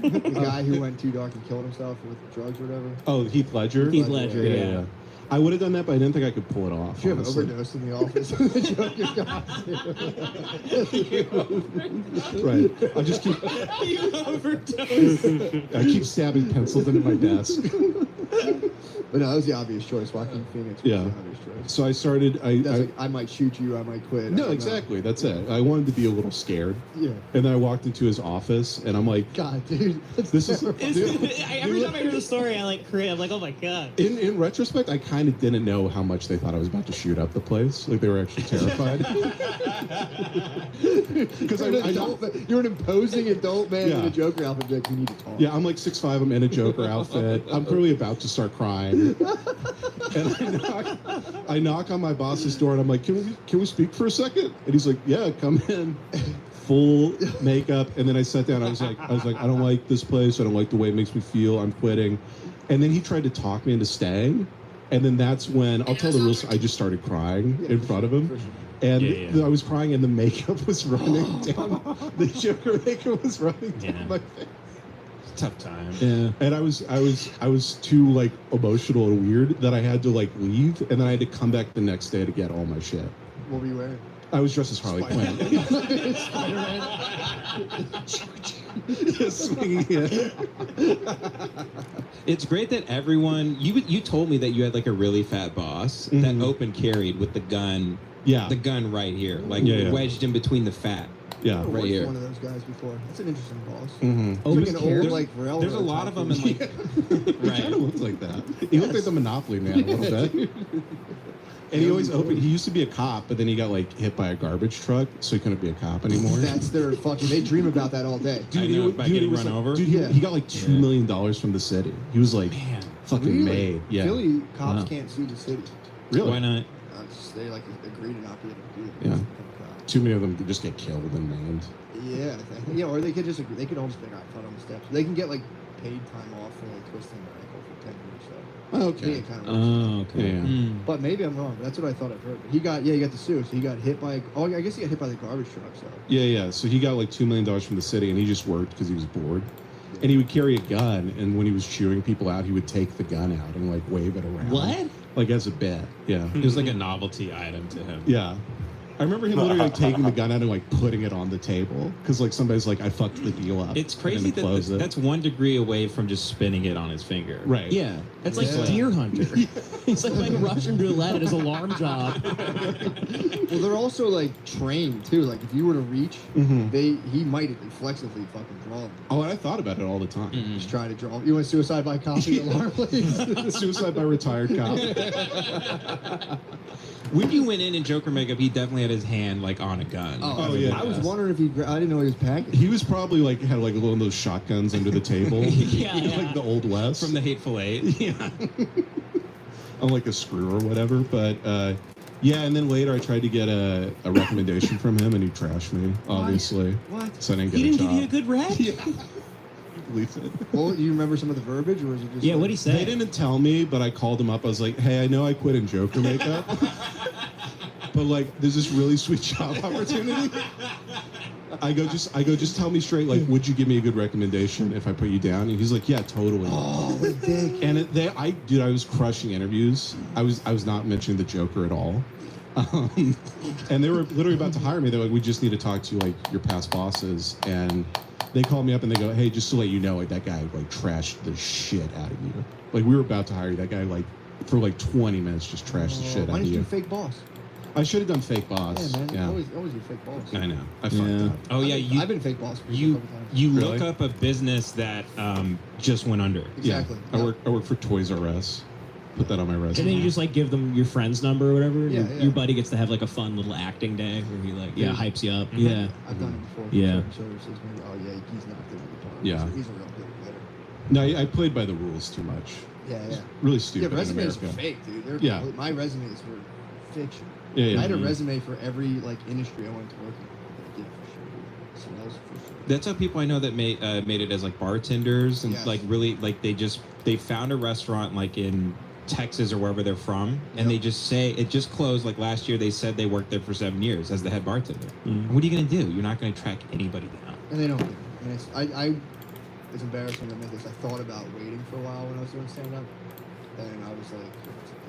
The guy who went too dark and killed himself with drugs or whatever. Oh, Heath Ledger. Heath Ledger, yeah. I would have done that, but I didn't think I could pull it off. Should have honestly. overdosed in the office. The Joker Right. I just keep. You overdosed. I keep stabbing pencils into my desk. But no, that was the obvious choice. Joaquin Phoenix was Yeah. the obvious choice. So I started. That's like, I might shoot you, I might quit. I No, don't know. exactly. That's it. I wanted to be a little scared, Yeah. and then I walked into his office, and I'm like, God, dude. "This is." Every time I hear the story, I like create. I'm like, oh my god. In retrospect, I kind of didn't know how much they thought I was about to shoot up the place. Like they were actually terrified. Because You're an imposing adult man Yeah. in a Joker outfit. Like, you need to talk. yeah, I'm like 6'5". I'm in a Joker outfit. I'm clearly about to start crying, and I knock on my boss's door, and I'm like, "Can we speak for a second?" And he's like, "Yeah, come in." Full makeup, and then I sat down. I was like, I don't like this place. I don't like the way it makes me feel. I'm quitting. And then he tried to talk me into staying, and then that's when I'll tell the real story. I just started crying in front of him. For sure. And Yeah. I was crying, and the makeup was running down. The Joker makeup was running down Yeah. my face. Tough time. Yeah, and I was too like emotional and weird that I had to like leave, and then I had to come back the next day to get all my shit. What were you wearing? I was dressed as Harley Quinn. Swinging it. It's great that everyone. You told me that you had like a really fat boss Mhm. that open carried with the gun. Yeah. The gun right here, like Yeah, yeah. wedged in between the fat. Yeah. I Right worked here. for one of those guys before. That's an interesting boss. Mm-hmm. He's like an Open old, carry? like, railroad There's a lot of type them in dude. like. He kind of looked like that. He looked like the Monopoly man a little bit. And he always opened. He used to be a cop, but then he got like hit by a garbage truck, so he couldn't be a cop anymore. That's their fucking. They dream about that all day. I know, he- about he getting was run like- over? Dude, Yeah. he got like $2 million from the city. He was like Man, fucking Really? made. Yeah. Philly cops Wow. can't sue the city. Really? why not? They like agree to not be able to do it. Yeah. Become cops. Too many of them could just get killed and named. Yeah, I think. Yeah, or they could just agree. They could all just be like, "I fought on the steps." They can get like paid time off for like twisting their ankle for 10 years. So Oh, yeah, okay. it kind of works. Oh, okay. Yeah. Mm. But maybe I'm wrong. But that's what I thought I've heard. But he got the sue. So he got hit by. Oh, I guess he got hit by the garbage truck. So Yeah. So he got like $2 million from the city, and he just worked because he was bored. And he would carry a gun, and when he was chewing people out, he would take the gun out and like wave it around. What? Like as a bit. Yeah. It was like a novelty item to him. Yeah. I remember him literally like taking the gun out and like putting it on the table because like somebody's like, I fucked the deal up. It's and crazy then close that it. that's 1 degree away from just spinning it on his finger. Right. Yeah, that's like Yeah. Deer Hunter. It's like playing Russian roulette at his alarm job. well, they're also like trained too. Like if you were to reach, Mhm. he might reflexively fucking draw them. Oh, and I thought about it all the time. Mm. Just trying to draw. You want suicide by copy alarm, please? Suicide by retired cop. When you went in Joker makeup, he definitely had his hand like on a gun. Oh, yeah. I was wondering if I didn't know he was packing. He was probably like had like one of those shotguns under the table. Yeah, yeah. Like the old west. From the Hateful Eight. yeah. On like a screw or whatever. But yeah, and then later I tried to get a recommendation from him and he trashed me, obviously. What? So I didn't get He didn't a give job. you a good rep. Yeah. Believe it. Well, you remember some of the verbiage, or was it just? Yeah, like, what'd he say? They didn't tell me, but I called him up. I was like, "Hey, I know I quit in Joker makeup, but like, there's this really sweet job opportunity." I go, just tell me straight. Like, would you give me a good recommendation if I put you down? And he's like, "Yeah, totally." Oh, what a dick. And I was crushing interviews. I was not mentioning the Joker at all. And they were literally about to hire me. They're like, "We just need to talk to like your past bosses." And they called me up and they go, "Hey, just to let you know, like that guy like trashed the shit out of you. Like we were about to hire you. That guy like for like 20 minutes just trashed the shit Why out of didn't you you." do fake boss? I should have done fake boss. Yeah, man. Yeah. Always do fake boss. I know. I fucked Yeah. up. Oh yeah, I've been fake boss for a you couple times. you Really? look up a business that just went under. Exactly. Yeah. Yeah. I work for Toys R Us. Put that on my resume. And then you just like give them your friend's number or whatever. Yeah, your, yeah. your buddy gets to have like a fun little acting day where he like hypes you up. Mhm. Yeah. I've done it before. For Yeah. certain services. Maybe, oh yeah, he's not doing the part. Yeah. He's a real good player. No, I played by the rules too much. Yeah, yeah. Really Yeah, stupid in resumes America. are fake, dude. They're Yeah. complete- my resumes were fiction. Yeah, yeah. I had a Mhm. resume for every like industry I wanted to work in. Like, yeah, for sure. Dude. Smells for sure. That's how people I know that made it as like bartenders and Yes. like really like they found a restaurant like in Texas or wherever they're from, and Yep. they just say it just closed. Like last year, they said they worked there for 7 years as the head bartender. Mhm. What are you gonna do? You're not gonna track anybody down. And they don't. And it's, it's embarrassing to admit this. I thought about waiting for a while when I was doing stand up, and I was like,